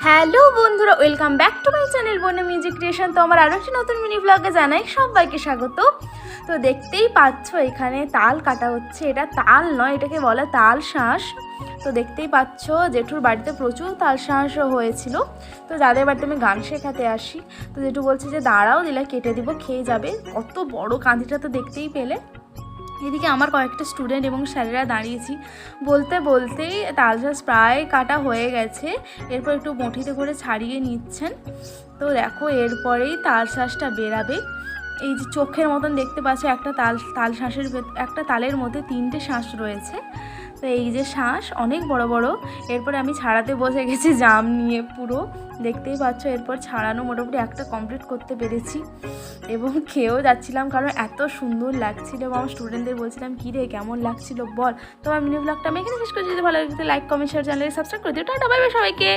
Hello বন্ধুরা, welcome back to my channel বনে music creation. তো আমার আরও একটি নতুন মিনি ব্লগে জানাই সবাইকে স্বাগত। তো দেখতেই পাচ্ছ এখানে তাল কাটা হচ্ছে। এটা তাল নয়, এটাকে বলে তাল শাঁস। তো দেখতেই পাচ্ছ জেঠুর বাড়িতে প্রচুর তাল শাঁসও হয়েছিল। তো যাদের বাড়িতে আমি গান শেখাতে আসি, তো জেঠু বলছে যে দাঁড়াও, দিলে কেটে দিব, খেয়ে যাবে। কত বড় কাঁধিটা তো দেখতেই পেলে। এদিকে আমার কয়েকটা স্টুডেন্ট এবং স্যারেরা দাঁড়িয়েছি। বলতে বলতেই তাল শাঁস প্রায় কাটা হয়ে গেছে। এরপর একটু মুঠিতে করে ছাড়িয়ে নিচ্ছেন। তো দেখো এরপরেই তাল শাঁসটা বেরাবে। এই যে চোখের মতন দেখতে পাচ্ছ, একটা তাল শাঁসের একটা তালের মধ্যে 3টে শাঁস রয়েছে। তো এই যে শাঁস অনেক বড় বড়। এরপরে আমি ছাড়াতে বসে গেছি জাম নিয়ে পুরো। দেখতেই পাচ্ছ এরপর ছাড়ানো মোটামুটি একটা কমপ্লিট করতে পেরেছি এবং খেয়েও যাচ্ছিলাম, কারণ এত সুন্দর লাগছিল। এবং আমার স্টুডেন্টদের বলছিলাম কী রে কেমন লাগছিল বল। তো আমার মিনি ব্লগটা আমি এখানে শেষ করছি। যদি ভালো লাগছে লাইক কমেন্ট শেয়ার, চ্যানেলকে সাবস্ক্রাইব করে দিও। টাটা, বাই বাই সবাইকে।